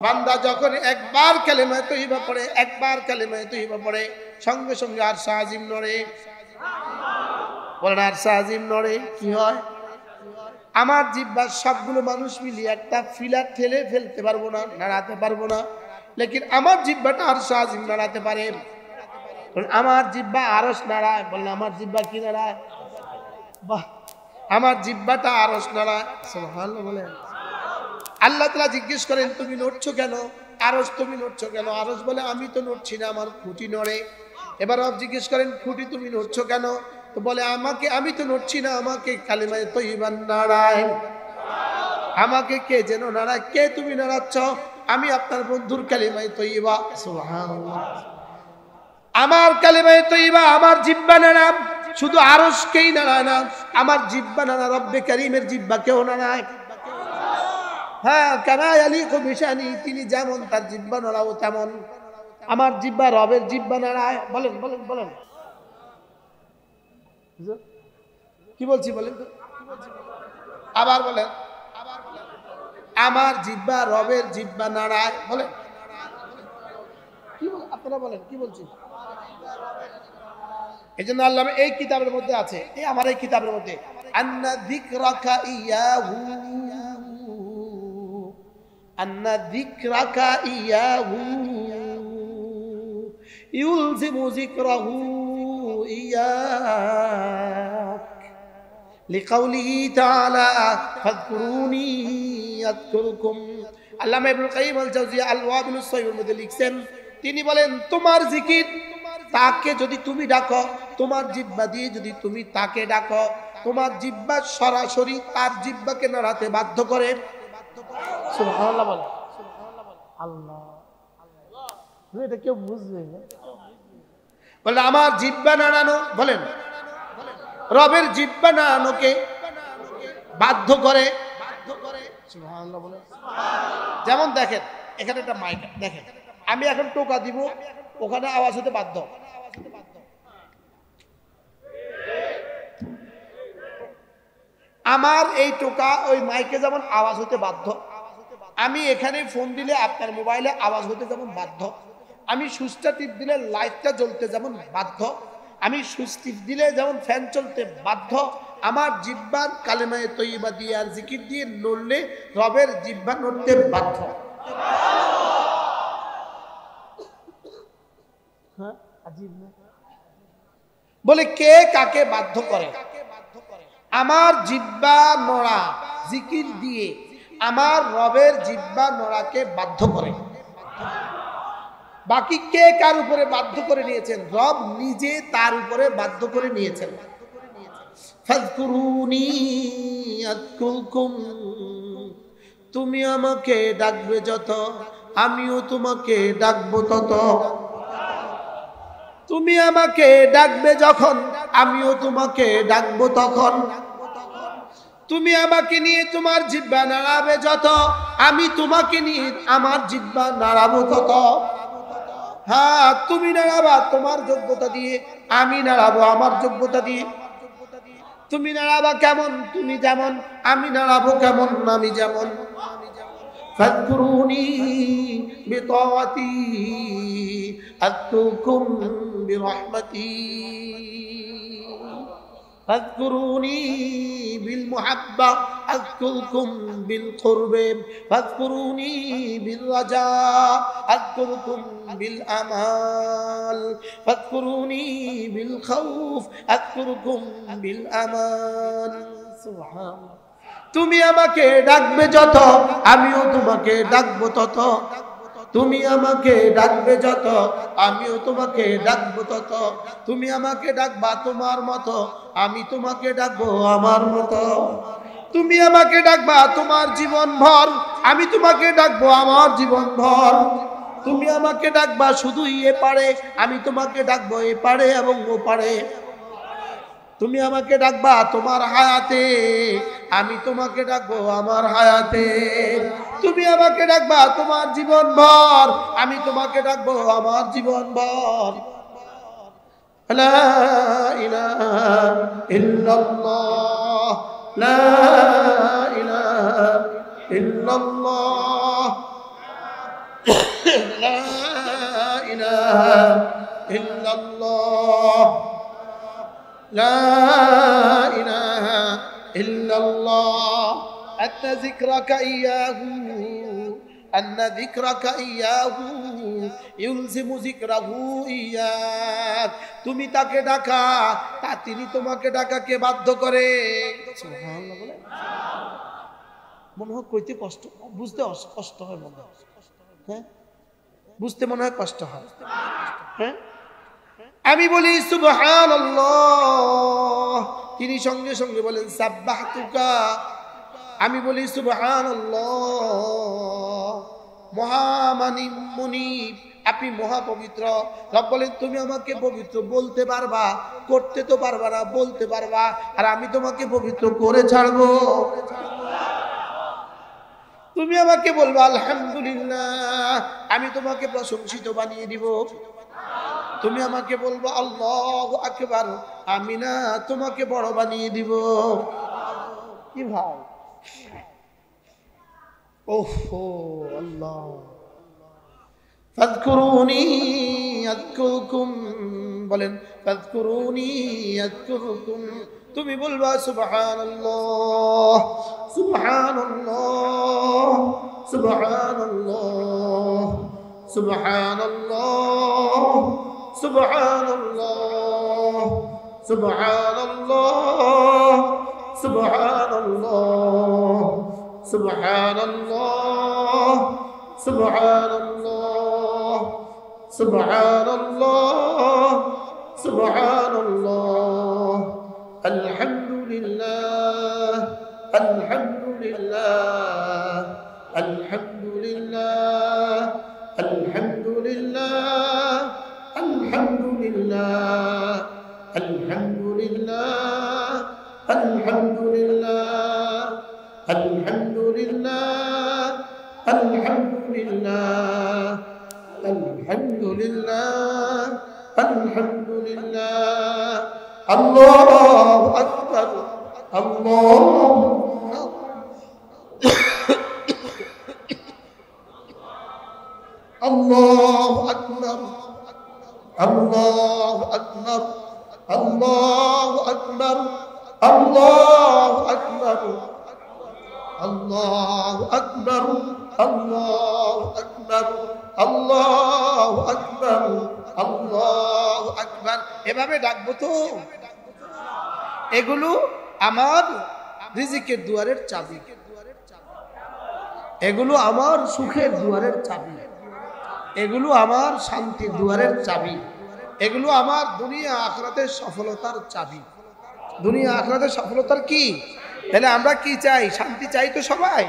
বান্দা যখন একবার কালেমা তয়্যিবা পড়ে, একবার কালেমা তয়্যিবা পড়ে, সঙ্গে সঙ্গে আরশ আজিম নড়ে। বলেন আরশ আজিম নড়ে। কি হয়? আমার জিহ্বার সবগুলো মানুষ মিলিয়ে একটা ফিলার ঠেলে ফেলতে পারবো না, নাড়াতে পারবো না, লেকিন আমার জিহ্বাটা আরশ আজিম নাড়াতে পারে। আমার জিহ্বা আরশ নাড়ায়। বলেন আমার জিহ্বা কি নাড়ায়? বাহ, আমার জিহ্বাটা আরশ নাড়ায়। সুবহানাল্লাহ বলেন। আল্লাহ তাআলা জিজ্ঞেস করেন তুমি নড়ছো কেন? আরশ তুমি নড়ছো কেন? আরশ বলে আমি তো নড়ছি না, আমার খুঁটি নড়ে। এবার রব জিজ্ঞেস করেন খুঁটি তুমি নড়ছো কেন? তো বলে আমি তো নড়ছি না, আমাকে কালিমায়ে তয়্যিবা নাড়ায়। আমাকে কে যেন নাড়ায়। কে তুমি নাড়াচ্ছ? আমি আপনার বন্ধুর কালিমায়ে তয়্যিবা। সুবহানাল্লাহ। আমার কালিমায়ে তয়্যিবা আমার জিহ্বা নাড়ায়। শুধু আরশকেই নাড়ায় না, আমার জিহ্বা নাড়ায় রব্বে কারীমের জিহ্বাকেও নাড়ায়। হ্যাঁ, কামা ইয়ালিকু বিশানি, তিনি যেমন তার জিহ্বা নাড়াও তেমন আমার জিহ্বা রবের জিহ্বা নাড়ায়। বলেন বলেন বলেন, কি বলছি বলেন তো? আবার বলেন, আমার জিহ্বা রবের জিহ্বা নাড়ায়। বলেন কি বলেন, আপনারা বলেন কি বলছি? এই জন্য আল্লাহ এই কিতাবের মধ্যে আছে, এই আমার এই কিতাবের মধ্যে, আন্না যিকরাকা ইয়াহু, আন্না যিকরাকা ইয়াহু ইউলজিমু যিকরাহু ইয়াক লিকাউলিহি তাআলা ফাযকুরুনি আযকুরকুম। আল্লামা ইবনুল কাইয়িম আল জাওজিয়া আল ওয়াবিলুস সাইয়্যিবের মধ্যে লিখছেন, তিনি বলেন তোমার জিকির, তাকে যদি তুমি ডাকো, তোমার জিহ্বা দিয়ে যদি তুমি তাকে ডাকো, তোমার জিহ্বা সরাসরি তার জিহ্বাকে নাড়াতে বাধ্য করে। সুবহানাল্লাহ বলেন। আল্লাহ, এটা কেউ বুঝবে না। বলে আমার জিহ্বা নাড়ানো, বলেন রবের জিহ্বা নাড়ানোকে বাধ্য করে। সুবহানাল্লাহ বলেন। যেমন দেখেন এখানে একটা মাইক, দেখেন আমি এখন টোকা দিব, ওখানে আওয়াজ হতে বাধ্য। আমার এই টোকা ওই মাইকে যেমন আওয়াজ হতে বাধ্য, আমি এখানে ফোন দিলে আপনার মোবাইলে আওয়াজ হতে যেমন বাধ্য, আমি সুইচটা টিপ দিলে লাইটটা জ্বলতে যেমন বাধ্য, আমি সুইচ টিপ দিলে যেমন ফ্যান চলতে বাধ্য, আমার জিহ্বার কালেমায়ে তয়্যিবা দিয়ে আর জিকির দিয়ে নড়লে রবের জিহ্বা নড়তে বাধ্য। হ্যাঁ, আজীব না? বলে কে কাকে বাধ্য করে? আমার জিহ্বা নড়া জিকির দিয়ে আমার রবের জিহ্বা নড়াকে বাধ্য করে। বাকি কে কার উপরে বাধ্য করে নিয়েছেন? রব নিজে তার উপরে বাধ্য করে নিয়েছেন। ফাযকুরুনি আযকুরকুম, তুমি আমাকে ডাকবে যত, আমিও তোমাকে ডাকবো তত। তুমি আমাকে ডাকবে যখন, আমিও তোমাকে ডাকবো তখন। তুমি আমাকে নিয়ে তোমার জিহ্বা নাড়াবে যত, আমি তোমাকে নিয়ে আমার জিহ্বা নাড়াবো তত। হ্যাঁ, তুমি নাড়াবা তোমার যোগ্যতা দিয়ে, আমি নাড়াবো আমার যোগ্যতা দিয়ে। তুমি নাড়াবা কেমন? তুমি যেমন। আমি নাড়াবো কেমন? আমি যেমন। ফাযকুরুনি বিতাআতি আযকুরকুম বিরহমাতি, ফাযকুরুনি বিলমুহাব্বা আযকুরকুম বিলকুরব, ফাযকুরুনি বিলরাজা আযকুরকুম বিলআমাল, ফাযকুরুনি বিলখাউফ আযকুরকুম বিলআমান। সুবহানাল্লাহ। তুমি আমাকে ডাকবে যত, আমিও তোমাকে ডাকবো তত। তুমি আমাকে ডাকবে যত, আমিও তোমাকে ডাকবো তত। তুমি আমাকে ডাকবা তোমার মতো, আমি তোমাকে ডাকবো আমার মতো। তুমি আমাকে ডাকবা তোমার জীবন ভর, আমি তোমাকে ডাকবো আমার জীবন ভর। তুমি আমাকে ডাকবা শুধু এ পারে, আমি তোমাকে ডাকবো এ পারে এবং ও পারে। তুমি আমাকে ডাকবা তোমার হায়াতে, আমি তোমাকে ডাকবো আমার হায়াতে। তুমি আমাকে ডাকবা তোমার জীবন ভর, আমি তোমাকে ডাকবো আমার জীবন ভর। লা ইলাহা ইল্লাল্লাহ, লা ইলাহা ইল্লাল্লাহ, লা ইলাহা ইল্লাল্লাহ লা ইলাহা ইল্লাল্লাহ আন্না যিকরাকা ইয়াহু আন্না যিকরাকা ইয়াহু ইউলজিমু যিকরাহু ইয়াক তুমি তাকে ডাকা তা তিনি তোমাকে ডাকাকে বাধ্য করে সুবহানাল্লাহ বলে মনে হয় কইতে কষ্ট বুঝতে কষ্ট হয় মনে হয় হ্যাঁ বুঝতে মনে হয় কষ্ট হয় হ্যাঁ আমি বলি সুবহানাল্লাহ তিনি সঙ্গে সঙ্গে বলেন সাব্বাহতুকা আমি বলি সুবহানাল্লাহ মহামানিব মুনিব আপনি মহাপবিত্র রব বলেন তুমি আমাকে পবিত্র বলতে পারবা করতে তো পারবা না বলতে পারবা আর আমি তোমাকে পবিত্র করে ছাড়বো তুমি আমাকে বলবা আলহামদুলিল্লাহ আমি তোমাকে প্রশংসিত বানিয়ে দিব তুমি আমাকে বলবা আল্লাহু আকবার আমি না তোমাকে বড় বানিয়ে দিব কি ভাই ওহো আল্লাহ ফাযকুরুনি আযকুরকুম বলেন ফাযকুরুনি আযকুরকুম তুমি বলবা সুবহানাল্লাহ সুবহানাল্লাহ সুবহানাল্লাহ সুবহানাল্লাহ সুবহানাল্লাহ সুবহানাল্লাহ সুবহানাল্লাহ সুবহানাল্লাহ সুবহানাল্লাহ সুবহানাল্লাহ সুবহানাল্লাহ আলহামদুলিল্লাহ আলহামদুলিল্লাহ আলহামদুলিল্লাহ আলহামদুলিল্লাহ আলহামদুলিল্লাহ আলহামদুলিল্লাহ আলহামদুলিল্লাহ আলহামদুলিল্লাহ আলহামদুলিল্লাহ আলহামদুলিল্লাহ আলহামদুলিল্লাহ আল্লাহু আকবার আল্লাহু আল্লাহু আকবার আল্লাহু আকবার আল্লাহু আকবার আল্লাহু আকবার আল্লাহু আকবার আল্লাহু আকবার আল্লাহু আকবার আল্লাহু আকবার এভাবে ডাকবো তো এগুলো আমার রিজিকের দুয়ারের চাবি এগুলো আমার সুখের দুয়ারের চাবি এগুলো আমার শান্তির দুয়ারের চাবি এগুলো আমার দুনিয়া আখিরাতের সফলতার চাবি দুনিয়া আখিরাতের সফলতার কি তাহলে আমরা কি চাই শান্তি চাই তো সবাই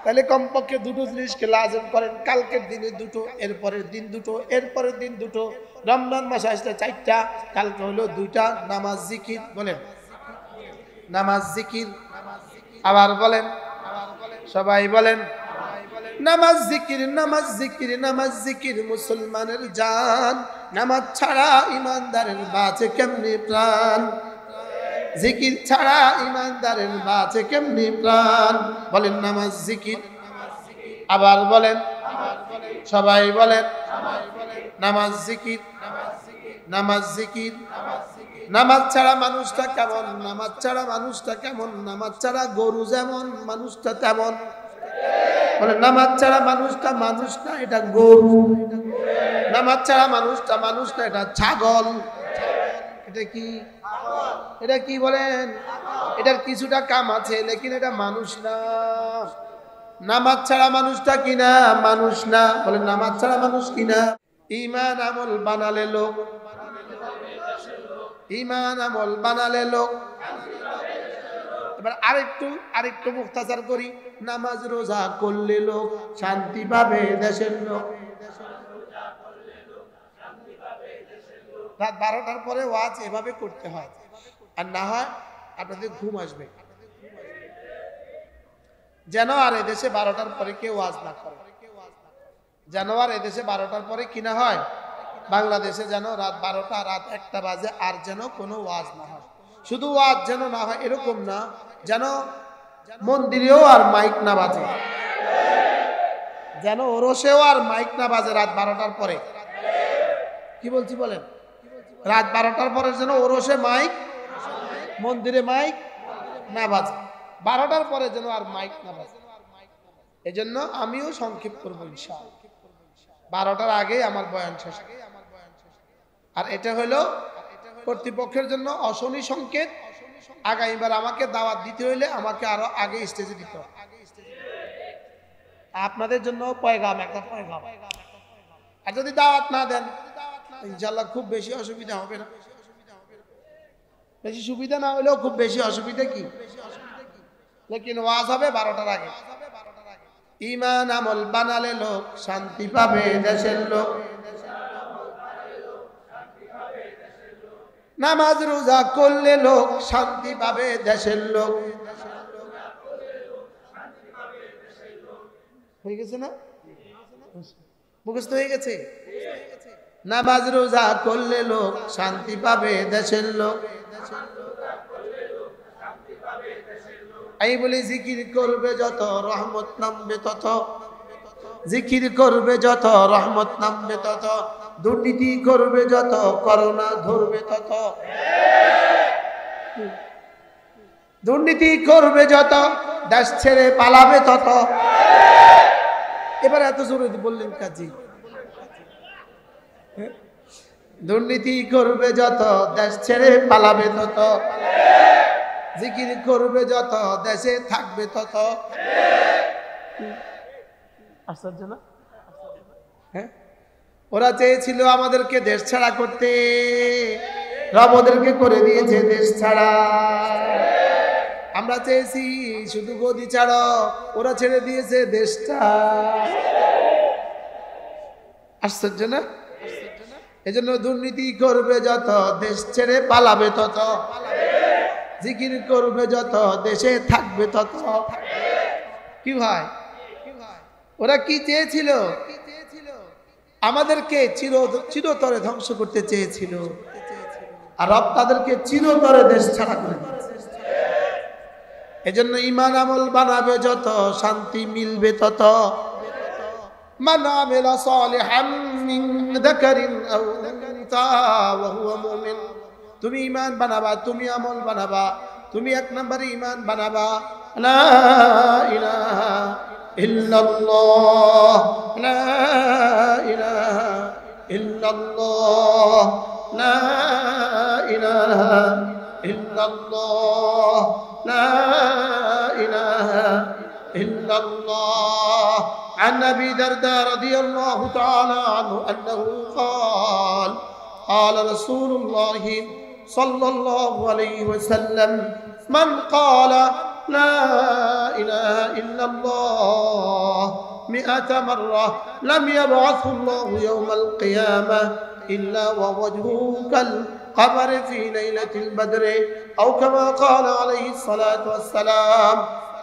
তাহলে কমপক্ষে দুটো জিনিসকে লাজম করেন কালকের দিনে দুটো এরপরের দিন দুটো এরপরের দিন দুটো রমজান মাসে আসলে 4টা কালকে হলো 2টা নামাজ জিকির বলেন নামাজ জিকির আবার বলেন সবাই বলেন নামাজ জিকির নামাজ জিকির নামাজ জিকির মুসলমানের জান নামাজ ছাড়া ইমানদারের বাঁচে কেমনে প্রাণ জিকির ছাড়া ইমানদারের বাঁচে কেমনে প্রাণ বলেন নামাজ জিকির আবার বলেন সবাই বলেন নামাজ জিকির নামাজ জিকির নামাজ ছাড়া মানুষটা কেমন নামাজ ছাড়া মানুষটা কেমন নামাজ ছাড়া গরু যেমন মানুষটা তেমন বলে নামাজ ছাড়া মানুষটা মানুষ না এটা গরু নামাজ ছাড়া মানুষটা মানুষ না এটা ছাগল এটা কি বলেন এটার কিছুটা কাম আছে লেকিন এটা মানুষ না নামাজ ছাড়া মানুষটা কিনা মানুষ না বলে নামাজ ছাড়া মানুষ কিনা ঈমান আমল বানালে লোক ঈমান আমল বানালে লোক এবার আরেকটু মুখতাসার করি নামাজ রোজা করলে লোক শান্তি পাবে দেশের লোক রাত 12টার পরে ওয়াজ এভাবে করতে হয় আর না হয় আপনাদের ঘুম আসবে যেন আর এদেশে 12টার পরে কেউ ওয়াজ না করে যেন আর এদেশে 12টার পরে কিনা হয় বাংলাদেশে যেন রাত 12টা রাত 1টা বাজে আর যেন কোনো ওয়াজ না হয় শুধু ওয়াজ যেন না হয় এরকম না যেন মন্দিরেও আর মাইক না বাজে যেন ওরসেও আর মাইক না বাজে রাত 12টার পরে। কি বলছি বলেন? রাত 12টার পরে যেন ওরসে মাইক, মন্দিরে মাইক না বাজে, 12টার পরে যেন আর মাইক না বাজে। এজন্য আমিও সংক্ষেপ করবো ইনশাআল্লাহ, 12টার আগে আমার বয়ান শেষ। আর এটা হলো কর্তৃপক্ষের জন্য অশনি সংকেত। আগামীবার আমাকে দাওয়াত দিতে হইলে আমাকে আরো আগে স্টেজে দিতে হবে। আপনাদের জন্য পয়গাম, একটা পয়গাম। আর যদি দাওয়াত না দেন ইনশাআল্লাহ খুব বেশি অসুবিধা হবে না। বেশি সুবিধা না হলেও খুব বেশি অসুবিধা কি, লেকিন ওয়াজ হবে 12টার আগে। ঈমান আমল বানালে লোক শান্তি পাবে দেশের লোক, নামাজ রোজা করলে লোক শান্তি পাবে দেশের লোক। হয়ে গেছে না? মুখস্থ হয়ে গেছে? নামাজ রোজা করলে লোক শান্তি পাবে দেশের লোক। আমি বলি জিকির করবে যত রহমত নামবে তত, জিকির করবে যত রহমত নামবে তত, দুর্নীতি করবে যত করোনা ধরবে তত, দুর্নীতি করবে যত দেশ ছেড়ে পালাবে তত। এবার এত জোরে বললেন কাজী? দুর্নীতি করবে যত দেশ ছেড়ে পালাবে তত, জিকির করবে যত দেশে থাকবে তত। আশ্চর্য না? হ্যাঁ, ওরা চেয়েছিল আমাদেরকে দেশ ছাড়া করতে, রব ওদেরকে করে দিয়েছে দেশ ছাড়া। আমরা চেয়েছি শুধু গদি ছাড়ো, ওরা ছেড়ে দিয়েছে দেশটা। আশ্চর্য না? এজন্য দুর্নীতি করবে যত দেশ ছেড়ে পালাবে তত, জিকির করবে যত দেশে থাকবে তত। কি ভাই, ওরা কি চেয়েছিল? আমাদেরকে চিরতরে ধ্বংস করতে চেয়েছিল, আর রব তাদেরকে চিরতরে দেশ ছাড়া করে দিয়েছে। এজন্য ঈমান আমল বানাবে যত শান্তি মিলবে তত। মান আমিলা সালিহাম মিন যাকারিন আও উনসা ওয়া হুয়া মুমিন। তুমি ঈমান বানাবা, তুমি আমল বানাবা, তুমি এক নম্বরে ঈমান বানাবা লা ইলাহা ইল্লাল্লাহ, লা ইলাহা ইল্লাল্লাহ, লা ইলাহা ইল্লাল্লাহ, লা ইলাহা ইল্লাল্লাহ। عن أبي درداء رضي الله تعالى عنه أنه قال قال رسول الله صلى الله عليه وسلم من قال لا إله إلا الله 100 مرة لم يبعث الله يوم القيامة إلا ووجهه كالقمر في ليلة البدر أو كما قال عليه الصلاة والسلام।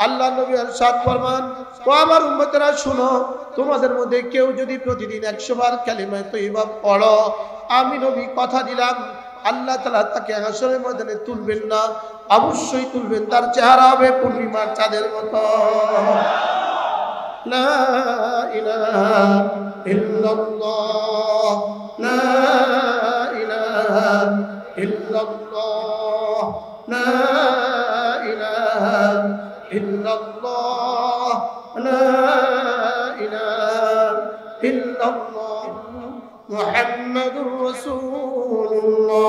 আল্লাহ নবী ইরশাদ ফরমান, ও আমার উম্মতেরা শুনো, তোমাদের মধ্যে কেউ যদি প্রতিদিন 100 বার কালিমা তয়্যিবা পড়ো, আমি নবী কথা দিলাম আল্লাহ তাআলা তাকে হাসরের ময়দানে তুলবেন না, অবশ্যই তুলবেন, তার চেহারা হবে পূর্ণিমার চাঁদের মতো। লা ইলাহা ইল্লাল্লাহ, লা ইলাহা ইল্লাল্লাহ, লা ইলাহা ইল্লাল্লাহ, লা ইলাহা ইল্লাল্লাহ, মুহাম্মাদুর রাসূলুল্লাহ।